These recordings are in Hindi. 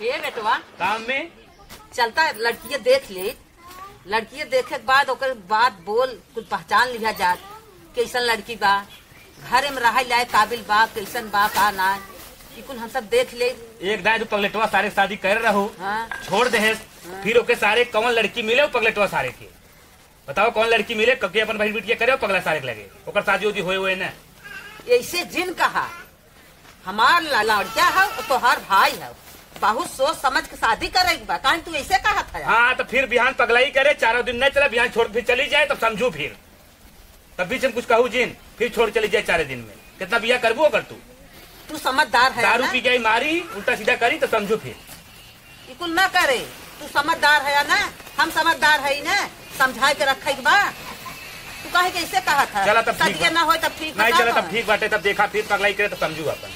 ये बेटवा काम में चलता है, लड़कियां देख ले, लड़कियां देखे के बाद ओकर बात बोल कुछ पहचान लिया जात कैसन लड़की बा, घर में रहा लायक काबिल बा, कैसन बा का ना, कुल हम सब देख ले। एक दाई जो पगलेटवा सारे शादी कर रहो छोड़ दे फिर ओके सारे कौन लड़की मिले पगलेटवा सारे के बताओ कौन लड़की मिले कभी अपन बहन बेटिया करे पगला सारे के लगे ओकर शादी उदी होए हुए न ऐसे जिन कहा हमार लड़किया है तो हर भाई है, बहुत सोच समझ के शादी करेगी बा, कहीं तू ऐसे कहा था। हाँ तो फिर बिहान पगलाई करे 4 दिन न चला बिहान छोड़ फिर चली जाए तब समझू फिर तब बीच में कुछ कहू जिन फिर छोड़ चली जाए 4 दिन में कितना बिया करबो अगर तू समझदार है, दारू पी गई मारी उल्टा सीधा करी तो समझू फिर कुल न करे, तू समझदार है ना, हम समझदार है ना, समझा के रखे बा, तू कहे कैसे कहा था। चला तब ठीक ना हो तब ठीक नहीं, चला तब ठीक बाटे तब देखा फिर पगलाई करे तो समझू अपन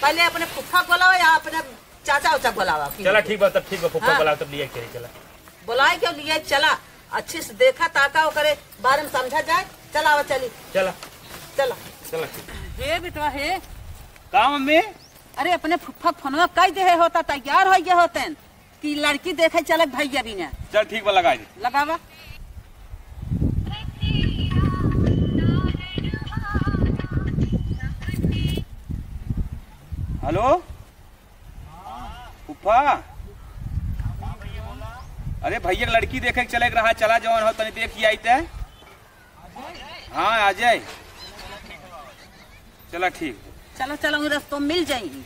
पहले अपने फुफा बोलाओ या अपने चाचा उचा बोलावा। चला ठीक बा तब ठीक बा फुफा बोलाओ तब लिया के चला बुलाए क्यों लिए चला अच्छे से देखा ताका करे बारे में समझा जाए। चला आवा चली चला चला चला हे बेटवा हे का मम्मी अरे अपने फुफा फोनवा कई दे होता तैयार हो गए होते कि लड़की देखे चलक भैया भी ने। चल ठीक बा लगा दे लगावा। हेलो फुफा अरे भैया लड़की देखे चले रहा चला जवान हो तनी देख आई थे। हाँ आ जाए चला ठीक चलो चलो रास्तों मिल जाएगी।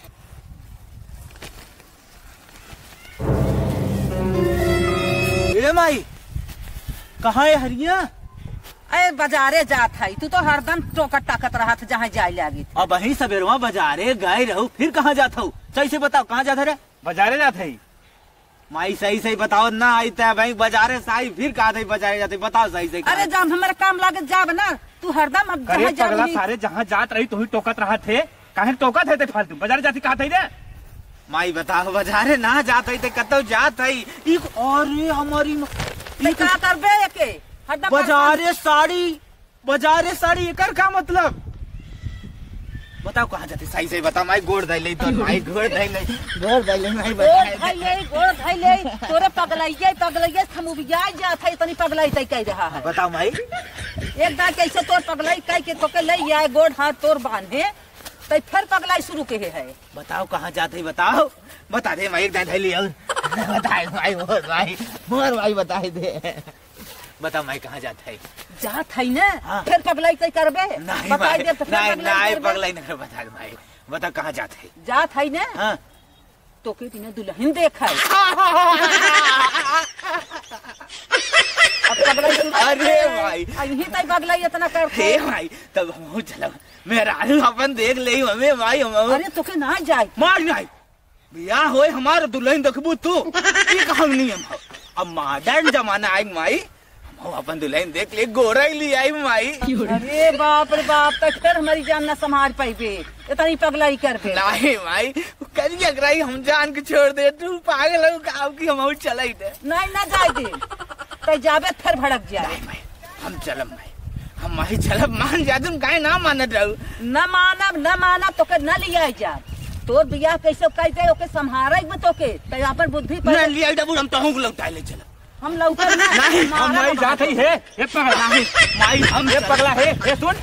माई कहाँ है हरिया? अरे बाजारे जात है, तू तो हरदम टोकत टाकत रहा था जहाँ जाए लगी। अब वही सवेरवा बाजारे गए रहू फिर कहाँ जाता हूँ? सही से बताओ कहाँ जाता रे? बाजारे जाते ही माई सही सही बताओ ना आई था भाई बाजारे साई फिर कहा था बाजारे जाते बताओ सही सही। अरे जब हमारा काम लागे जाब ना तू हरदम अब करे पगला सारे जहाँ जात रही तो ही टोकत रहा थे काहे टोकत है फालतू बाजारे जाती कहा थे माई बताओ बाजारे ना जाते थे कतो जात है अरे हमारी क्या करबे के बाजारे साड़ी एकर का मतलब बताओ कहाँ जाते सही सही बताओ माई गोड़ धाई ले तो माई गोड़ धाई ले माई गोड़ धाई ले तोरे पगलाइए थमुबिया जात है इतनी पगलाई तई कह रहा है। बताओ माई एक बार कैसे तोर पगलाई कह के तोके ले आए गोड़ हाथ तोर बांधे तई फिर पगलाई शुरू के है। बताओ कहाँ जाते बताओ बता दे माई एक धाई ले बताए माई मोर भाई बता दे बताओ माई कहाँ जाता है? जात है ना हाँ। फिर पगलाई कई करबे बताई दे तो नहीं पगलाई नहीं बता माई बता कहाँ जात है? जात है ना हाँ। तो के बिना दुल्हन देखा है। अरे भाई यही तई पगलाई इतना करते हे भाई तब हम चलो मेरा अपन देख ले हमें भाई हम अरे तो के ना जाए मार नहीं बियाह होए हमारा दुल्हन देखबू तू ये कहम नहीं हम अब मॉडर्न जमाना आई माई हम अपन दुल्हन देख ले गोरा ही ली आई माई। अरे बाप रे बाप तक फिर हमारी जान ना संभाल पाइबे इतनी पगलाई कर पे नहीं माई कभी अगराई हम जान के छोड़ दे तू पागल हो गाँव की हम चलाई दे नहीं ना जाए दे तो जाबे फिर भड़क जाए। हम चलब माई हम माई चलब मान जा तुम काहे ना मानत रहू न मानब तो के न लिया जा तोर बियाह कैसे कहते ओके संहारे में तो के अपन बुद्धि पर न लिया डबू हम तहु को लौटा ले चल हम लौटा नहीं हम माई जात ही है ये पगला नहीं माई हम ये पगला है ये सुन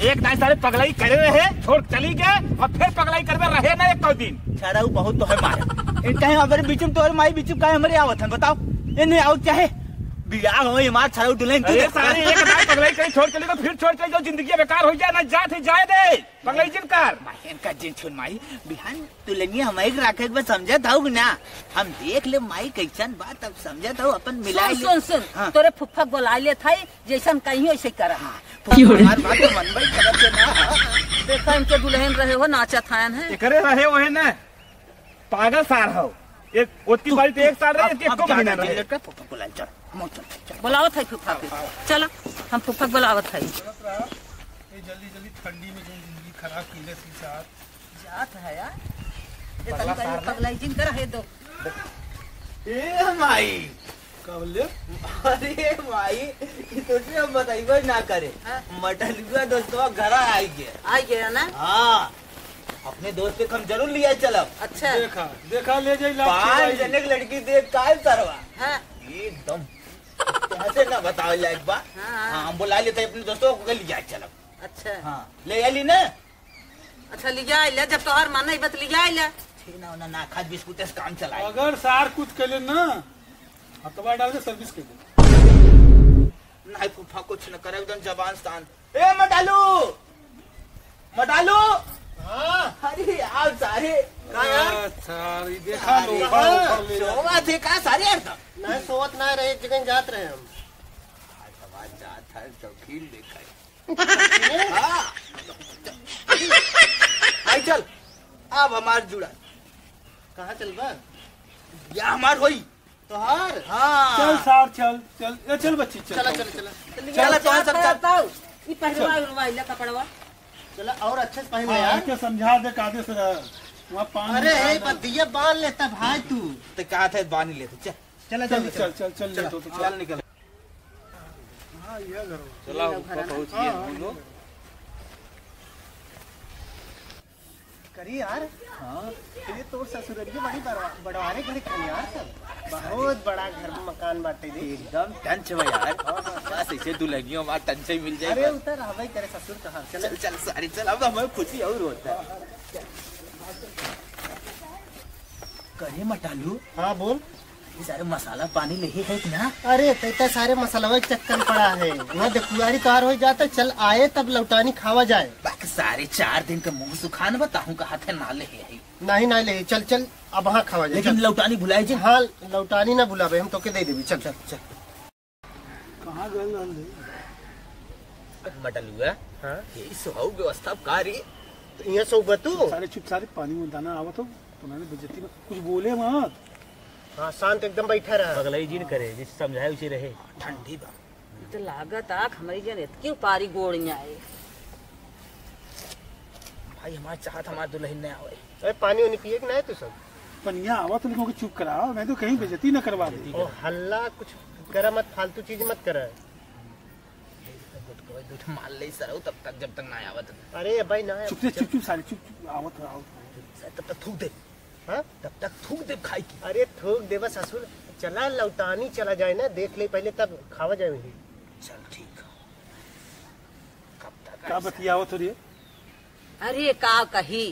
एक नहीं सारे पगलाई करे रहे छोड़ चली गए और फिर पगलाई करवे रहे ना एक दिन छड़ाऊ बहुत तो है मारे इन कहीं हमारे बीच में तोर माई बीच में कहीं हमारे आवत है बताओ इन्हें आओ चाहे बियाह हो मार छड़ाऊ दुल्हन तू सारे एक नहीं पगलाई कहीं छोड़ चली तो फिर छोड़ चली जो जिंदगी बेकार हो जाए ना जात ही जाए दे पगलाई जिन कर माई इनका जिन सुन माई बिहान दुल्हन हमारे राखे में समझत हूँ ना हम देख ले माई कैसन बात अब समझत हूँ अपन मिला सुन हाँ। तोरे फुफ्फा बोला ले था जैसन कहीं वैसे कर देखा इनके दुल्हन रहे हो नाचा थान है करे रहे वो है ना पागल सार हो एक ओती बारी तो एक साल रहे एक महीना रहे फुफ्फा बुला चल बुलावत है फुफ्फा के चलो हम फुफ्फा बुलावत है जल्दी जल्दी ठंडी में जो जिंदगी खराब की ले जात है यार ये तनी पगलाई जिन कर है दो ए माई कबले अरे माई तो से बताइबो ना करे मटन का दोस्तवा घर आ गया ना हां अपने दोस्त के हम जरूर लिया चलब। अच्छा देखा देखा ले जाई 5 जने की लड़की देख काय सरवा हाँ एकदम कैसे ना बताओ एक बार। हाँ। हाँ हम बुला लेते अपने दोस्तों को लिया चलब। अच्छा हाँ ले आली ना। अच्छा लिया आइला जब तोहर मन नहीं बत लिया आइला छेना ना ना खाद बिस्कुट से काम चलाए। अगर सार कुछ कले ना हथवा डाल के सर्विस कर दे। नहीं फूफा कुछ न करे एकदम जबान स्थान। ए मटालू हाँ अरे आओ सारे अच्छा ये देखा लो ऊपर ले जा। सोवा थे का सारे एकदम नहीं सोवत ना रहे, एक जगह जात रहे हम। आज जात है तो खेल देखा हाँ आई चल अब हमार जुड़ा कहाँ चलबा? या हमार होई तोहार हाँ चल सार चल चल ए चल बच्ची चल चला चला चला चल तो सब चल बताओ ई पहलवा उलवा कपड़वा चला और अच्छे से पहन ले हाँ, यार। के समझा दे कादे से रह वहाँ पानी अरे डाल हे दे। बदिया बांध लेता भाई तू। तो कहा था बानी लेते चल चला चल जल्दी चल चल चल ले तो चल निकल। हाँ ये घर चला ऊपर पहुंच गए हम लोग। करी यार। हाँ ये तो ससुररिया बड़ी बड़वारे घर खड़ी यार सब। बहुत बड़ा घर मकान बाटे दे। एकदम टंच है यार। बस ऐसे दुल्हनियों में टंच ही मिल अरे जाए। उतर हवाई करे ससुर कहाँ चल। चल चल सारी चल अब हमें खुशी और होता है। करे मटालू हाँ बोल। ये सारे मसाला पानी ले है ना। अरे तैता सारे मसलवा के चक्कर पड़ा है। वहाँ देखुआरी तोहार हो जाता चल आए तब लौटानी खावा जाए। बाकी सारे 4 दिन का मुंह सुखान बताऊं कहा था ना ले है। नहीं नहीं ले चल चल अब वहाँ खावा जाए। लेकिन लौटानी भुलाए जी। हाँ लौटानी ना बुलावे हम तो के दे देवी। चल चल चल कहाँ गए मटालू है हाँ यही सो व्यवस्था कार्य तो यहाँ सो बतू। सारे चुप सारे पानी में दाना आवत हो तुम्हारे बेइज्जती में कुछ बोले मत। हाँ शांत एकदम बैठा रहा। पगलाई जी न करे जिस समझाए उसे रहे। ठंडी बा ई तो लागत आख हमारी जन क्यों पारी गोड़ियां आए भाई हमारे चाहत हमारे दुल्हन ने आवे। अरे पानी वानी पिए कि नहीं तू सब? पनिया आवत लोगों को चुप कराओ नहीं तो कहीं बेइज्जती न करवा दे। और हल्ला कुछ करा मत, फालतू चीज मत करा। दूध माल ले सरो तब तक जब तक ना आवत। अरे भाई ना चुप से चुप चुप सारे चुप चुप आवत रहो। तब तक थूक दे। हाँ तब तक थूक दे खाई की। अरे थोक देवा ससुर। चला लौटानी चला जाए ना, देख ले पहले तब खावा जाए। चल ठीक है। कब तक क्या बतियावत हो रही है? अरे का कही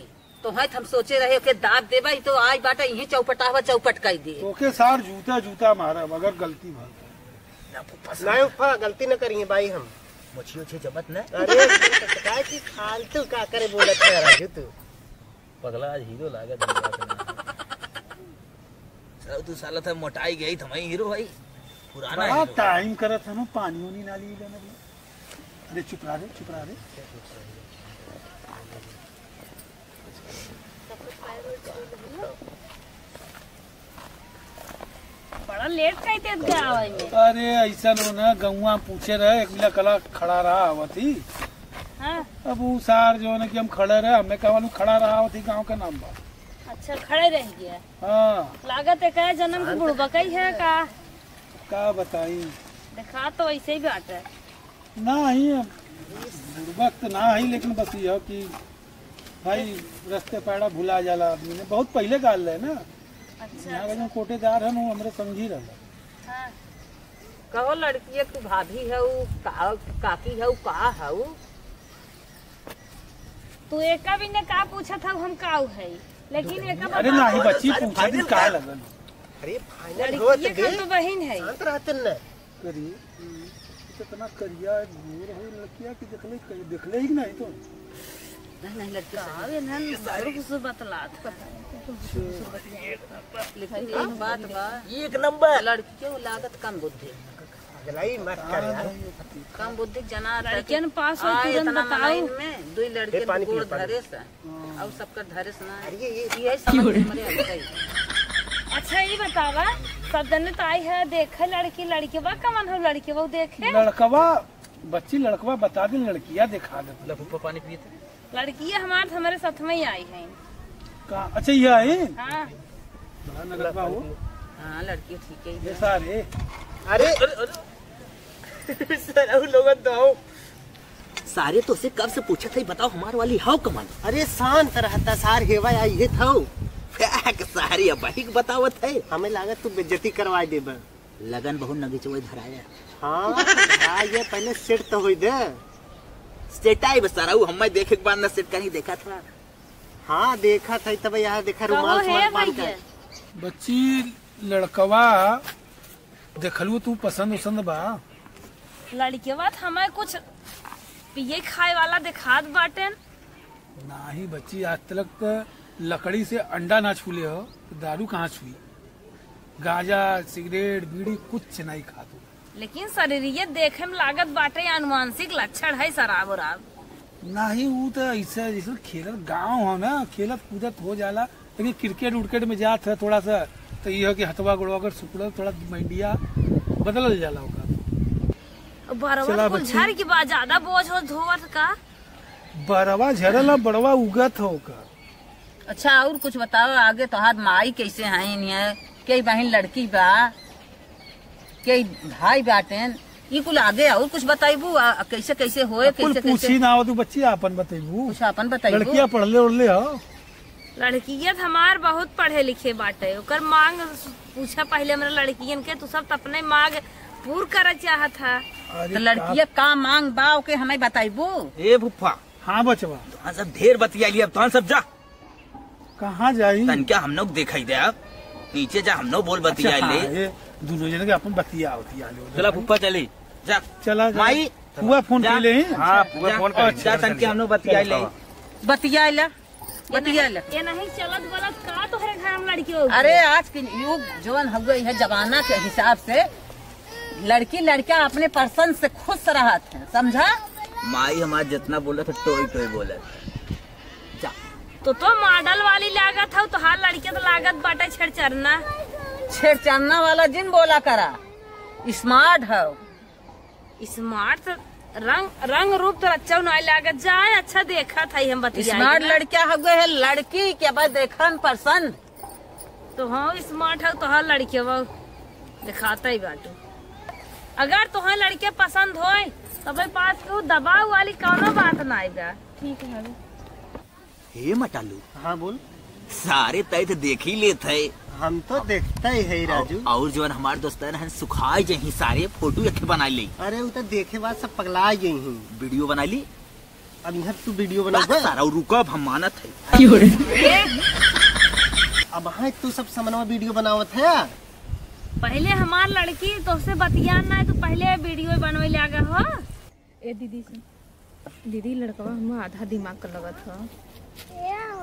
तो है हम सोचे रहे के दाद देबा ही तो आज बाटा यही चौपटावा चौपट कर दे। ओके सार जूता जूता मारा अगर गलती भर। ना फुफा नहीं उफा गलती न करिए भाई हम। मछियो छे जबत न। अरे का की फालतू का करे बोलत है राजू तू। पगला आज हीरो लागत सरो तू साला था मोटाई गई था मैं हीरो भाई पुराना बड़ा हीरो। टाइम करत है ना पानी वानी ना ली लेना। अरे चुप रहा रे चुप रहा रे। बड़ा लेट कई देत गया आवे में। अरे ऐसा नो ना गौवा पूछे रहे एक मिला कला खड़ा रहा आवती। हाँ अब वो सार जो है ना कि हम खड़े रहे हमें कहा खड़ा रहा आवती गाँव का नाम बा। अच्छा खड़े रह गया। हाँ लागत है का जन्म के बुड़बकई है का बताई देखा तो ऐसे ही बात है। ना ही बुड़बक तो ना ही लेकिन बस यह कि भाई रास्ते पैड़ा भुला जाला आदमी ने बहुत पहले गाल है ना। अच्छा यहाँ का जो कोटेदार है ना वो हमारे संगी रहा। हाँ कहो लड़की तू भाभी है काकी है का है तू एक भी ने का पूछा था हम काऊ है लेकिन एक अरे ना ही बच्ची पूछा थी का लगन अरे फाइनल हो लड़की का तो बहन है। शांत रहते न। करिए इतना करिया गोर हो लड़किया कि देखले ही नहीं तो नहीं लड़की आवे ना जरूर कुछ बतलात लेकिन एक बात बा एक नंबर लड़की के लागत कम बुद्धि गलाई मत कर यार। कम बुद्धि जना लड़कियन पास हो आए तुरंत इतना बताओ। मनाइन में दुई लड़के ए, पानी गोड़ पिए, पानी। धरे से और सबका धरे से ना अरे ये ये समझ में मरे हमके। अच्छा ये बतावा सब जने तो आई है देखे लड़की लड़के बा कमन हो लड़के वो देखे लड़कवा बच्ची लड़कवा बता दे लड़किया दिखा दे। लफूफा पानी पिए थे। लड़की हमारे साथ में ही आई है। कहाँ अच्छा ये है हाँ बड़ा नगरवा हो हाँ लड़की ठीक है ये सारे अरे सर लोग तो सारे तो से कब से पूछा था, बताओ हमार वाली हाउ कमान। अरे शांत रहता सार हेवा आई था सारी अब बतावत है। हमें लागत तू बेइज्जती करवा दे बा। लगन बहुत नगीचो धराया। हाँ ये पहले सेट तो होई दे। सेट आई बस सारा हम देखे के बाद ना सेट कहीं देखा था। हाँ देखा था तब यहाँ देखा रुमाल है बांध के। भैया बच्ची लड़कवा देखलू तू पसंद उसंद बा? लड़के बात हमें कुछ पिए खाए वाला दिखात बाटे। नाही बच्ची, आज तक तो लकड़ी से अंडा ना छूले हो तो दारू कहाँ छुई? गांजा सिगरेट बीड़ी कुछ नहीं खातू। लेकिन शरीरिये देखे में लागत बाटे अनुवांशिक लक्षण है शराब उराब। नहीं वो तो ऐसा जैसे खेलत गाँव हो ना, खेलत कूदत हो जाला। लेकिन क्रिकेट उर्केट में जात है थोड़ा सा तो यह कि हथवा गुड़वा कर सुकड़ थोड़ा मंडिया बदल जाला होगा। बरवा चला कुल बच्ची। झर की बात ज्यादा बोझ हो धोवत का। बरवा झरला बड़वा उगत होगा। अच्छा और कुछ बताओ आगे। तो हाथ माई कैसे है? कई बहन लड़की बा, कई भाई बाटेन, ये कुल आगे और कुछ बताइबू कैसे कैसे होए, कुल कैसे पूछी कैसे ना हो तू बच्ची, आपन बताइबू। कुछ अपन बताइबू। लड़कियां पढ़ले उड़ले हो? लड़कियत हमार बहुत पढ़े लिखे बाटे। ओकर मांग पूछा पहले हमरा लड़कियन के, तू सब अपने मांग पूर करे चाहत है। तो लड़किया का मांग बा ओके हमें बताइबू। ए फुफा, हाँ बचवा तुम सब ढेर बतिया लिया, अब तुम सब जा। कहाँ जाई? तन क्या हम लोग दिखाई दे, आप नीचे जा, हम लोग बोल अच्छा, बतिया हाँ, ले। ये दोनों जने के अपन बतिया होती है। चला फुफा चली जा। चला माई हुआ फोन जा। कर ले। हाँ पूरा फोन कर। जा तन के हम लोग बतिया ले। बतिया ला ये बतिया ला। नहीं- ये नहीं चलत गलत का तो है घर में लड़की होगी। अरे आज के युग जवन हुए है जमाना के हिसाब से लड़की लड़का अपने पसंद से खुश रहत है, समझा? माई हमारा जितना बोला था टोई टोई बोला। तो मॉडल वाली लागत है तो हर लड़के तो लागत बाटे छेड़चरना। छेड़छाड़ना वाला जिन बोला करा। स्मार्ट है, स्मार्ट रंग रूप तो अच्छा नहीं लागत जाए। अच्छा देखा था हम बतिया। स्मार्ट लड़का हुए है, लड़की के बाद देखन पसंद। तो हाँ स्मार्ट है तो हर लड़के वो दिखाता ही बाटू। अगर तुम्हें लड़के पसंद होए तब पास के दबाव वाली कोनो बात ना आएगा। ठीक है हे मटालू, हाँ बोल। सारे तय तो देख ही लेते है। हम तो देखते ही है राजू। और जो हमारे दोस्त हैं सुखाए जही सारे फोटो एक बना ली। अरे वो तो देखे बाद सब पगला गई हैं। वीडियो बना ली। अब यहाँ तू वीडियो बस बना सारा रुको, अब हम मानत है। अब हाँ तू सब समनवा वीडियो बनावत है। पहले हमार लड़की तो से बतिया ना है तो पहले वीडियो बनवे लगा हो। ए दीदी से दीदी लड़कवा हम आधा दिमाग कर लगत हो।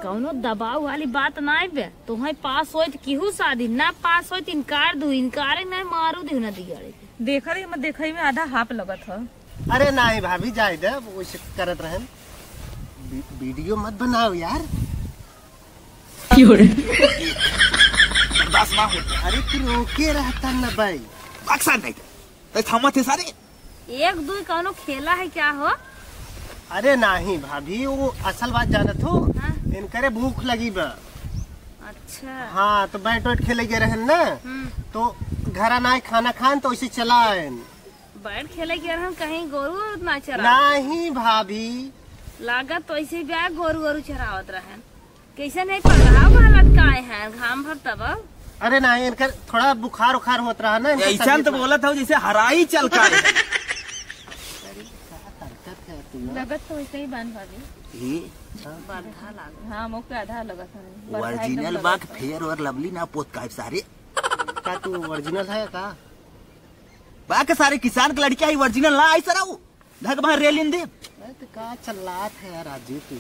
कौनो दबाव वाली बात ना बे। तुम्हें पास होत केहू शादी ना पास होत इनकार दू, इनकार ना मारू दे ना दियाड़े। देखा रही मैं देखा में आधा हाफ लगत है। अरे नहीं भाभी जाए दे, वैसे करत रहन। वीडियो मत बनाओ यार। बर्दाश्त ना होता। अरे तू रोके रहता न भाई। अक्सर नहीं थे थमत थे सारे। एक दो कौनो खेला है क्या हो? अरे नहीं भाभी, वो असल बात जानत हो। हाँ? इनकरे भूख लगी बा। अच्छा हाँ तो बैट वैट खेले गए रहन ना, तो घर आना खाना खान तो ऐसे चला आयन। बैठ खेले के हम कहीं गोरू ना चरा नहीं भाभी। लागत तो ऐसे भी गोरू गोरू चरावत रहन। कैसे नहीं पगहा हालत का है घाम भर तब। अरे नहीं इनकर थोड़ा बुखार उखार होत रहा ना। इनके ऐसा तबीयत तो में। बोला था जैसे हराई चल का है। लगत तो वैसे ही बान भाभी। बरधा लाग हाँ मुख पे आधा लगत है। ओरिजिनल बाग फेयर और लवली ना पोत का सारे। का तू ओरिजिनल है का? बाकी सारे किसान के लड़कियां ही ओरिजिनल ना आई सराऊ धक बाहर रेलिन दे। अरे तो का चलात है यार राजू तू।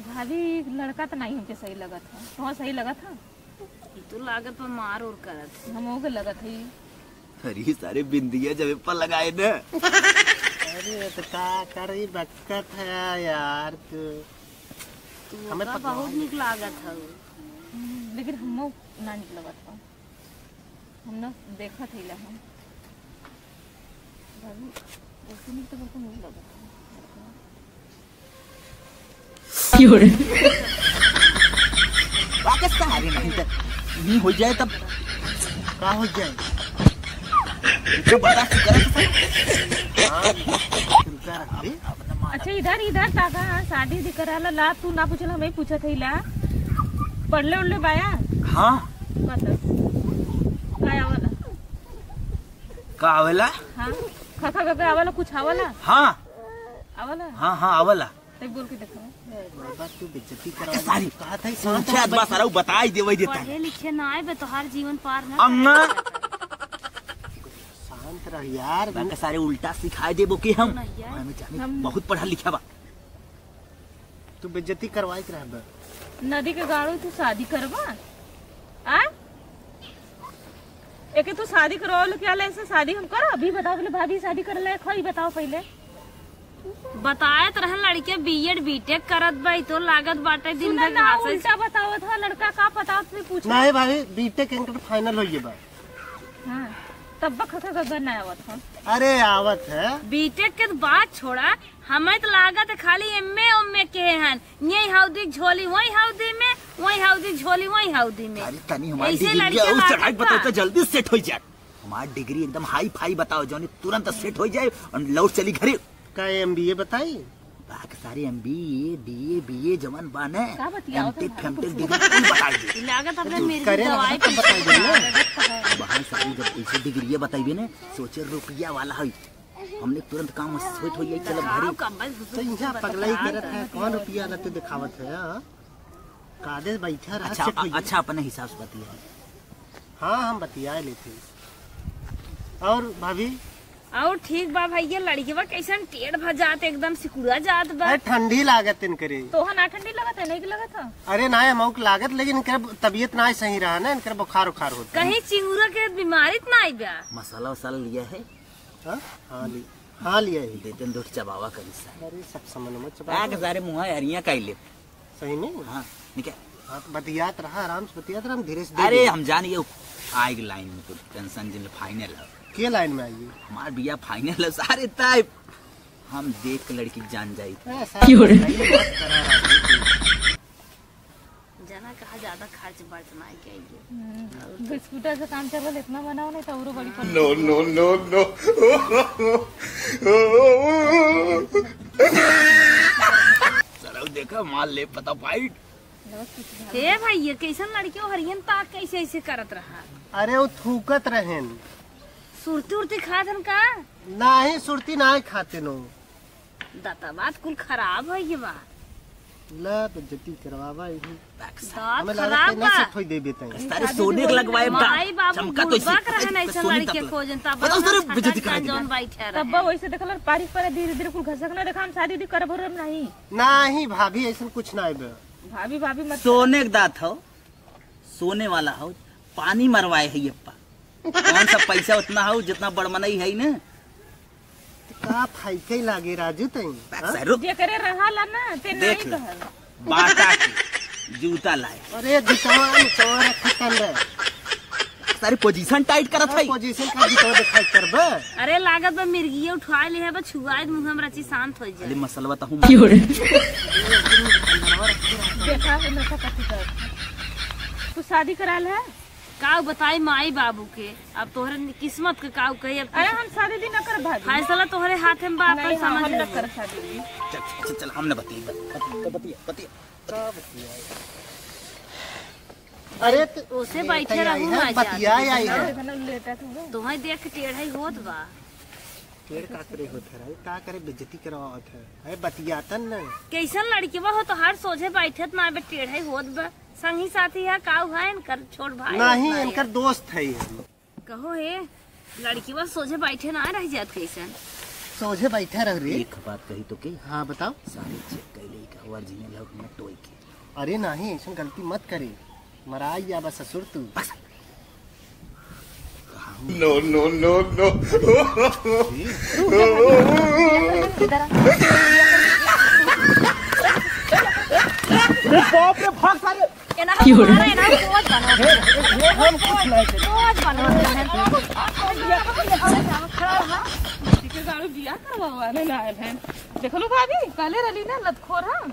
भाभी लड़का तो नहीं हमके सही लगत है। तुम्हारा सही लगत है? तू लागत पर मार और करत। हम के लगत है। अरे सारे बिंदिया जब पर लगाए न। अरे तो का करी बकत है यार तू। हमें तू पता बहुत निक लागत है। लेकिन हम ना निक लगत है। हम ना देखा थे हम भाभी ऐसे नहीं तो बिल्कुल नहीं लगत है। बाकी सारे नहीं तक नहीं हो जाए तब का हो जाए। बर्दाश्त कर। का रख दे। अच्छा इधर इधर ताका शादी दी कराला ला तू ना पूछला हमें पूछत है ला पढ़ले उड़ले बाया हाँ मतलब काय आवला का आवेला हां खखा गगा आवला कुछ आवला हाँ आवला हाँ हाँ आवेला तै बोल के देखो बाबा तू बेइज्जती करा सारी कहा था पूछे बस सारा बताई देवई देता पढ़े लिखे ना आए बे तोहार जीवन पार ना अम्मा शांत रह यार। बाका सारे उल्टा सिखाए देबो कि हम नहीं यार। हमें जाने बहुत पढ़ा लिखा बा। तू बेइज्जती करवाई के रहबे। नदी के गाड़ो तू शादी करवा आ एके तू शादी करवाओ क्या ले ऐसे शादी हम कर अभी बताओ पहले भाभी शादी कर ले खोई बताओ पहले बताए तो रहन लड़के बीएड बीटेक करत बाई तो लागत बाटे दिन भर घास उल्टा बताओ था लड़का का पता तुझे पूछ नहीं भाभी बीटेक इंटर फाइनल होइए बा। हां तब खखा गगा ना आवत हो अरे आवत है बीटेक के बात छोड़ा हमें तो लागत है खाली एमए के हन यही हाउदी झोली वही हाउदी में वही हाउदी झोली वही हाउदी में अरे तनी हमारी ऐसे डिग्री लड़कियां उस चढ़ाई लागत बताओ बा। तो जल्दी सेट हो जाए। हमारी डिग्री एकदम हाई फाई बताओ जो तुरंत सेट हो जाए और लौट चली घरे। का एमबीए बताई बाकी सारे एमबीए डीए बीए जवान बाने का बतियाओ एमटेक फेमटेक डिग्री कुल बताई दे। लागत अपने मेरी करे दवाई तो बताई दे ना। बाहर सारी जब ऐसे डिग्री बताइबे ने सोचे रुपया वाला है हमने तुरंत काम सेट हो जाए चलो घरे। तो यहाँ पगलाई करत है कौन रुपया रहते दिखावत है कादे बैठा रहा सेट होइए। अच्छा अपने हिसाब से बतिया। हाँ हम बतिया लेते। और भाभी और ठीक बा भैया लड़की बा कैसन टेढ़ भजात एकदम सिकुड़ा जात बा अरे ठंडी लागत इनकरे। तो ना ठंडी लगत है नहीं लगत है अरे ना अमाउक लागत लेकिन इनकर तबीयत ना सही रहा ना इनकर बुखार उखार होता है। कहीं चिंगूरा के बीमारी तो ना आई बा मसाला वसाला लिया है हाँ लिया है। देते हैं दूध चबावा करी सा अरे सब समझ में आग सारे मुँह हरिया काई ले। सही नहीं। हाँ ठीक है। हाँ तो बतियात रहा आराम से बतियात रहा हम धीरे से अरे हम जानिए आएगी लाइन में तो टेंशन जिन फाइनल है के लाइन में आइए। हमार बिया फाइनल है सारे टाइप हम देख के लड़की जान जाई। जना कहा ज्यादा खर्च बढ़ ना के बिस्कुटा से काम चल इतना बनाओ नहीं तो और बड़ी नो नो नो नो चलो देखा माल ले पता फाइट। हे भैया कैसन लड़कियों हरियन ताक कैसे ऐसे करत रहा अरे वो थूकत रहेन सुरती उरती खातन का ना ही सुरती ना ही खाते नो दाता बात कुल खराब है ये बा ला बेइज्जती करवावा ही दात हमें लगा खराब के बा ना सेट होई देबे तई। सारे सोने के लगवाए माई बाबू चमका तो गुलबा कर रहना ऐसा लड़के खोजन तब बताओ सर बेइज्जती करा जौन बैठे रहे तब वैसे देखल पारी पर धीरे धीरे कुल घसक ना देखा हम शादी उदी करब नहीं ना ही भाभी ऐसा कुछ ना आइबे। भाभी भाभी मत सोने के दात हो सोने वाला हो पानी मरवाए है ये कौन सा पैसा उतना हो जितना बड़मनई है ना का फाइके लागे राजू तई। रुक जे करे रहाला ना ते देख नहीं ले कहल बाटा के जूता लाए अरे दुकान चोर खतन रे सारी पोजीशन टाइट करत है। पोजीशन का तो दिखाई करबे। अरे लागत बा मिर्गी उठा ले है बा छुआए मुंह हम रची शांत हो जाए अरे मसलवा तो हूं देखा ना कथी कर तू शादी कराल है काऊ बताई माई बाबू के अब तोहरे किस्मत के काऊ कही अब अरे हम शादी दी ना कर भाभी फैसला तोहरे हाथ में बाप नहीं समझ हम ले ना कर शादी चल चल हमने बतिया अरे ओसे बैठे रहू ना बतिया आई है लेटा तू तोहे देख के टेढ़ाई होत बा पेड़ का करे होत है का करे बेइज्जती करवावत है। अरे बतियातन न कैसन लड़की बा हो तो हर सोझे बैठत ना बे टेढ़ाई होत बा संगी साथी है काऊ है इनकर छोट भाई नहीं इनकर दोस्त है कहो हे लड़की बा सोझे बैठे ना रह जात कैसन सोझे बैठा रह रे। एक बात कही तो के हाँ बताओ। सारे चेक कैले का ओरिजिनल हो न टोई के अरे नहीं ऐसा गलती मत करे मराई या बस ससुर तू नो नो नो नो बाप रे भाग सारे एना हमारा एना कोच के गाड़ी बियाह करवावा ना आयल है देखलो भाभी काले रली ना लतखोर हां